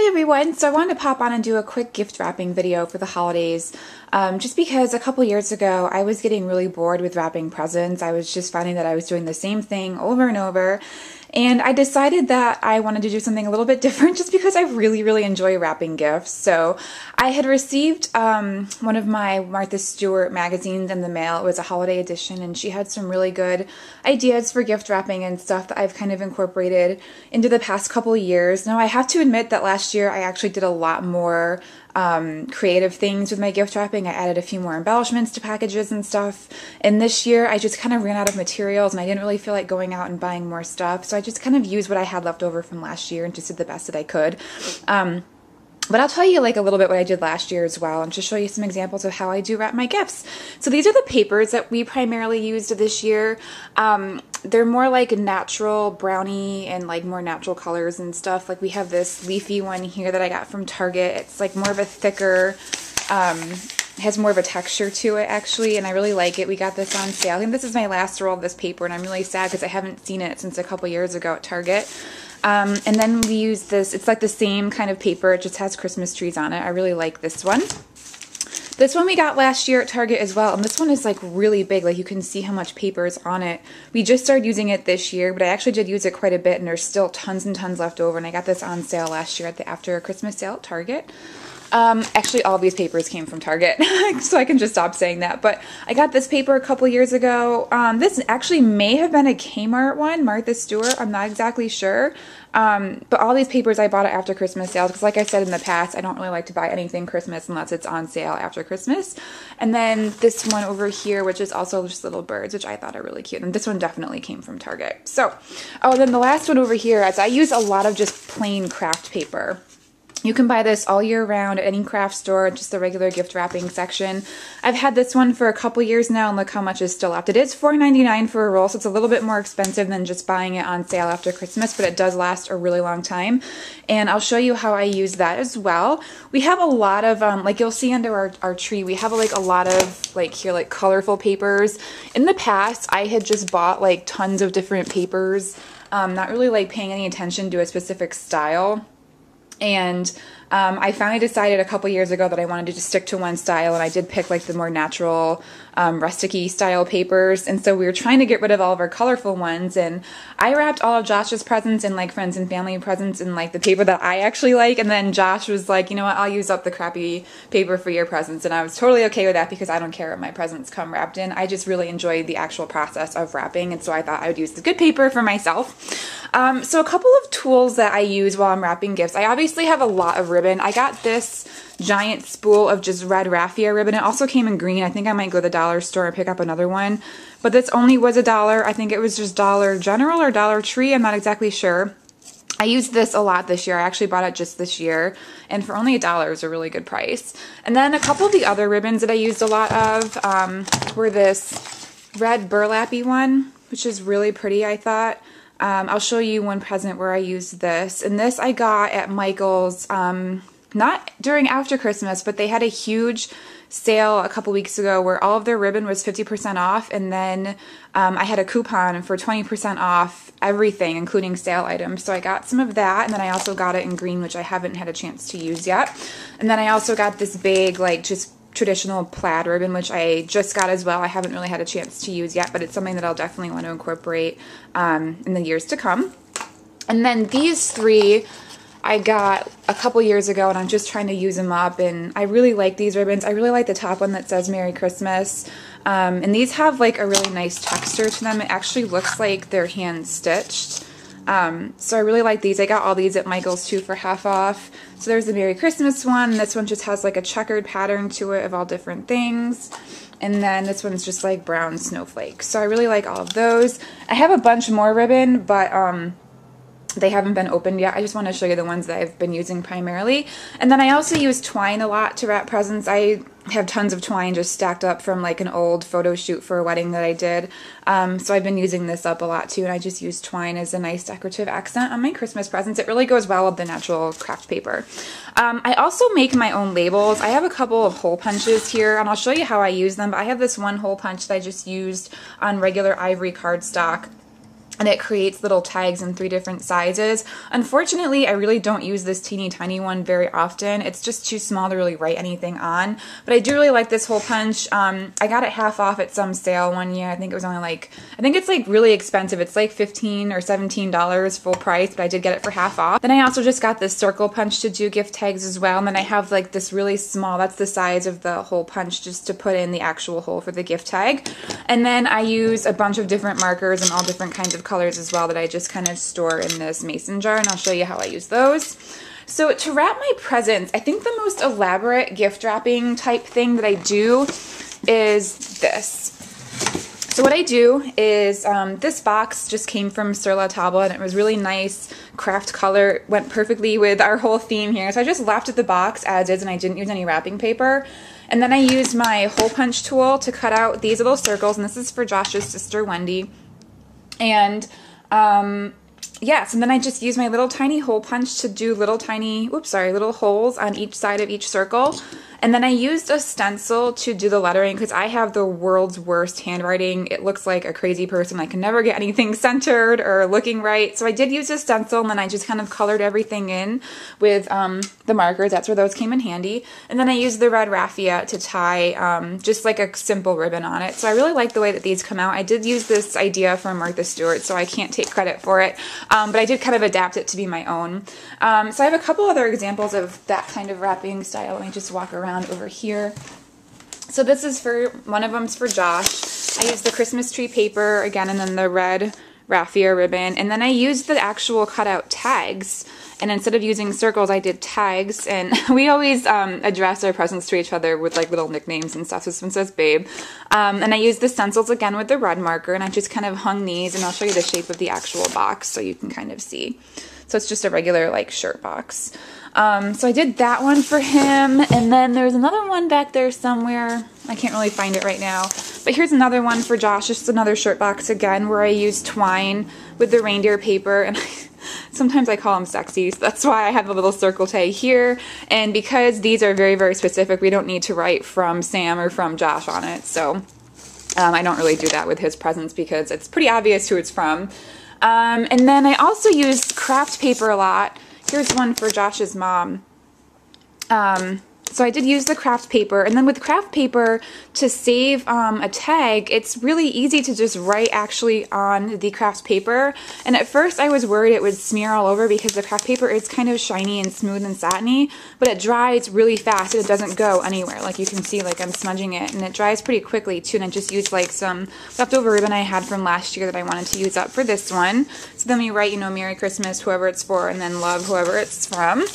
everyone, so I wanted to pop on and do a quick gift wrapping video for the holidays, just because a couple years ago I was getting really bored with wrapping presents. I was just finding that I was doing the same thing over and over, and I decided that I wanted to do something a little bit different just because I really enjoy wrapping gifts. So I had received one of my Martha Stewart magazines in the mail. It was a holiday edition, and she had some really good ideas for gift wrapping and stuff that I've kind of incorporated into the past couple years. Now I have to admit that last year I actually did a lot more creative things with my gift wrapping. I added a few more embellishments to packages and stuff, and this year I just kind of ran out of materials and I didn't really feel like going out and buying more stuff, so I just kind of used what I had left over from last year and just did the best that I could. But I'll tell you like a little bit what I did last year as well, and just show you some examples of how I do wrap my gifts. So these are the papers that we primarily used this year. They're more like natural brownie and like more natural colors and stuff. Like we have this leafy one here that I got from Target. It's like more of a thicker, has more of a texture to it actually, and I really like it. We got this on sale. I think this is my last roll of this paper, and I'm really sad because I haven't seen it since a couple years ago at Target. And then we use this, it's like the same kind of paper, it just has Christmas trees on it. I really like this one. This one we got last year at Target as well, and this one is like really big, like you can see how much paper is on it. We just started using it this year, but I actually did use it quite a bit, and there's still tons and tons left over, and I got this on sale last year at the after Christmas sale at Target. Actually all these papers came from Target, so I can just stop saying that, but I got this paper a couple years ago. This actually may have been a Kmart one, Martha Stewart, I'm not exactly sure. But all these papers I bought at after Christmas sales, because like I said in the past, I don't really like to buy anything Christmas unless it's on sale after Christmas. And then this one over here, which is also just little birds, which I thought are really cute, and this one definitely came from Target. So, oh, then the last one over here is I use a lot of just plain craft paper. You can buy this all year round at any craft store, just the regular gift wrapping section. I've had this one for a couple years now, and look how much is still left. It is $4.99 for a roll, so it's a little bit more expensive than just buying it on sale after Christmas, but it does last a really long time. And I'll show you how I use that as well. We have a lot of, like you'll see under our tree, we have like a lot of like here, like colorful papers. In the past, I had just bought like tons of different papers, not really like paying any attention to a specific style. And I finally decided a couple years ago that I wanted to just stick to one style, and I did pick like the more natural, rustic-y style papers. And so we were trying to get rid of all of our colorful ones, and I wrapped all of Josh's presents and like friends and family presents in like the paper that I actually like, and then Josh was like, you know what, I'll use up the crappy paper for your presents, and I was totally okay with that because I don't care what my presents come wrapped in. I just really enjoyed the actual process of wrapping, and so I thought I would use the good paper for myself. So a couple of tools that I use while I'm wrapping gifts. I obviously have a lot of ribbon. I got this giant spool of just red raffia ribbon. It also came in green. I think I might go to the dollar store and pick up another one. But this only was $1. I think it was just Dollar General or Dollar Tree. I'm not exactly sure. I used this a lot this year. I actually bought it just this year, and for only $1 it was a really good price. And then a couple of the other ribbons that I used a lot of were this red burlappy one, which is really pretty, I thought. I'll show you one present where I used this, and this I got at Michael's, not during after Christmas, but they had a huge sale a couple weeks ago where all of their ribbon was 50% off, and then I had a coupon for 20% off everything, including sale items. So I got some of that, and then I also got it in green, which I haven't had a chance to use yet. And then I also got this big, like, just traditional plaid ribbon, which I just got as well. I haven't really had a chance to use yet, but it's something that I'll definitely want to incorporate in the years to come. And then these three I got a couple years ago, and I'm just trying to use them up, and I really like these ribbons. I really like the top one that says Merry Christmas, and these have like a really nice texture to them. It actually looks like they're hand stitched. So I really like these. I got all these at Michael's too for half off. So there's the Merry Christmas one. This one just has like a checkered pattern to it of all different things. And then this one's just like brown snowflakes. So I really like all of those. I have a bunch more ribbon, but they haven't been opened yet. I just want to show you the ones that I've been using primarily. And then I also use twine a lot to wrap presents. I have tons of twine just stacked up from like an old photo shoot for a wedding that I did. So I've been using this up a lot too, and I just use twine as a nice decorative accent on my Christmas presents. It really goes well with the natural craft paper. I also make my own labels. I have a couple of hole punches here, and I'll show you how I use them, but I have this one hole punch that I just used on regular ivory cardstock. and it creates little tags in 3 different sizes. Unfortunately, I really don't use this teeny tiny one very often. It's just too small to really write anything on, but I do really like this hole punch. I got it half off at some sale one year. I think it was only like, I think it's like really expensive. It's like $15 or $17 full price, but I did get it for half off. Then I also just got this circle punch to do gift tags as well, and then I have like this really small, that's the size of the hole punch, just to put in the actual hole for the gift tag. And then I use a bunch of different markers and all different kinds of colors as well that I just kind of store in this mason jar, and I'll show you how I use those. So to wrap my presents, I think the most elaborate gift wrapping type thing that I do is this. So what I do is, this box just came from Sur La Table, and it was really nice craft color. It went perfectly with our whole theme here. So I just left the box as is, and I didn't use any wrapping paper. And then I used my hole punch tool to cut out these little circles, and this is for Josh's sister Wendy. And yes, and then I just use my little tiny hole punch to do little tiny, little holes on each side of each circle. And then I used a stencil to do the lettering because I have the world's worst handwriting. It looks like a crazy person. I can never get anything centered or looking right. So I did use a stencil, and then I just kind of colored everything in with the markers. That's where those came in handy. And then I used the red raffia to tie just like a simple ribbon on it. So I really like the way that these come out. I did use this idea from Martha Stewart, so I can't take credit for it. But I did kind of adapt it to be my own. So I have a couple other examples of that kind of wrapping style. Let me just walk around over here. So this is for, one of them's for Josh. I used the Christmas tree paper again, and then the red raffia ribbon, and then I used the actual cutout tags, and instead of using circles I did tags, and we always address our presents to each other with like little nicknames and stuff. This one says babe, and I used the stencils again with the red marker, and I just kind of hung these, and I'll show you the shape of the actual box so you can kind of see. So it's just a regular like shirt box. So I did that one for him, and then there's another one back there somewhere. I can't really find it right now. But here's another one for Josh, just another shirt box again, where I used twine with the reindeer paper, and sometimes I call them sexy, so that's why I have a little circle tag here. And because these are very, very specific, we don't need to write from Sam or from Josh on it, so I don't really do that with his presents because it's pretty obvious who it's from. And then I also use craft paper a lot. Here's one for Josh's mom. So I did use the craft paper, and then with craft paper, to save a tag, it's really easy to just write actually on the craft paper. And at first I was worried it would smear all over because the craft paper is kind of shiny and smooth and satiny, but it dries really fast and it doesn't go anywhere. Like you can see, like I'm smudging it, and it dries pretty quickly too. And I just used like some leftover ribbon I had from last year that I wanted to use up for this one. So then we write, you know, Merry Christmas, whoever it's for, and then love, whoever it's from.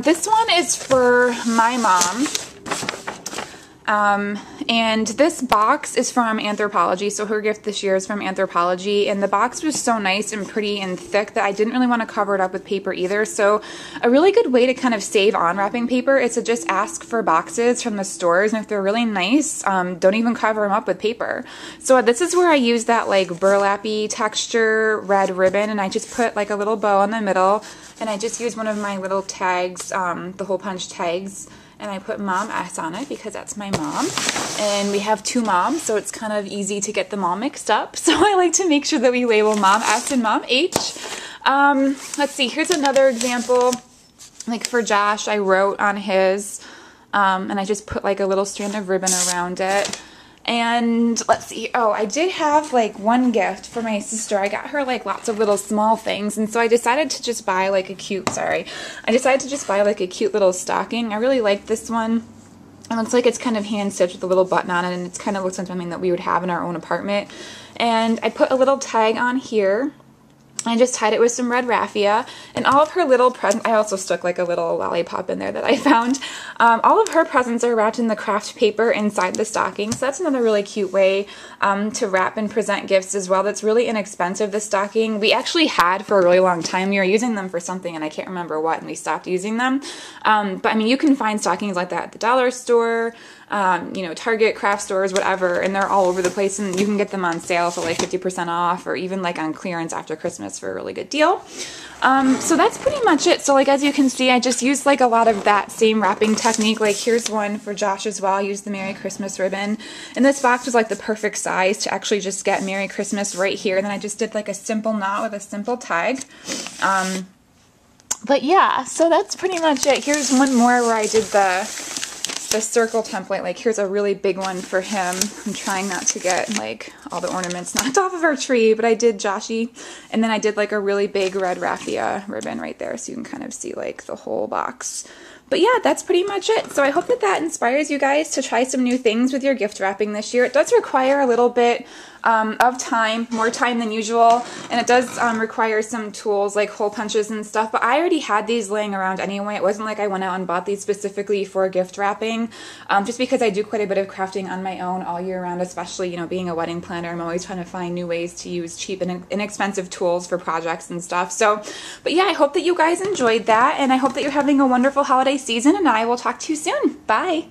This one is for my mom, and this box is from Anthropologie, so her gift this year is from Anthropologie, and the box was so nice and pretty and thick that I didn't really want to cover it up with paper either. So a really good way to kind of save on wrapping paper is to just ask for boxes from the stores, and if they're really nice, don't even cover them up with paper. So this is where I use that like burlappy texture red ribbon, and I just put like a little bow in the middle, and I just use one of my little tags, the hole punch tags, and I put Mom S on it because that's my mom. And we have 2 moms, so it's kind of easy to get them all mixed up. So I like to make sure that we label Mom S and Mom H. Let's see, here's another example. Like for Josh, I wrote on his, and I just put like a little strand of ribbon around it. And let's see, oh, I did have like one gift for my sister. I got her like lots of little small things, and so I decided to just buy like a cute, I decided to just buy like a cute little stocking. I really like this one. It looks like it's kind of hand stitched with a little button on it, and it kind of looks like something that we would have in our own apartment. And I put a little tag on here. I just tied it with some red raffia, and all of her little presents, I also stuck like a little lollipop in there that I found. All of her presents are wrapped in the craft paper inside the stocking, so that's another really cute way to wrap and present gifts as well. That's really inexpensive, the stocking. We actually had for a really long time. We were using them for something, and I can't remember what, and we stopped using them. But I mean, you can find stockings like that at the dollar store. you know, Target, craft stores, whatever, and they're all over the place, and you can get them on sale for like 50% off, or even like on clearance after Christmas for a really good deal. So that's pretty much it. So like, as you can see, I just used like a lot of that same wrapping technique. Like here's one for Josh as well. I used the Merry Christmas ribbon, and this box was like the perfect size to actually just get Merry Christmas right here. And then I just did like a simple knot with a simple tag. But yeah, so that's pretty much it. Here's one more where I did the circle template. Like here's a really big one for him. I'm trying not to get like all the ornaments knocked off of our tree, but I did Joshy, and then I did like a really big red raffia ribbon right there, so you can kind of see like the whole box. But yeah, that's pretty much it. So I hope that that inspires you guys to try some new things with your gift wrapping this year. It does require a little bit of time, more time than usual, and it does require some tools like hole punches and stuff, but I already had these laying around anyway. It wasn't like I went out and bought these specifically for gift wrapping, just because I do quite a bit of crafting on my own all year round, especially, you know, being a wedding planner. I'm always trying to find new ways to use cheap and inexpensive tools for projects and stuff. So, but yeah, I hope that you guys enjoyed that, and I hope that you're having a wonderful holiday season, and I will talk to you soon. Bye!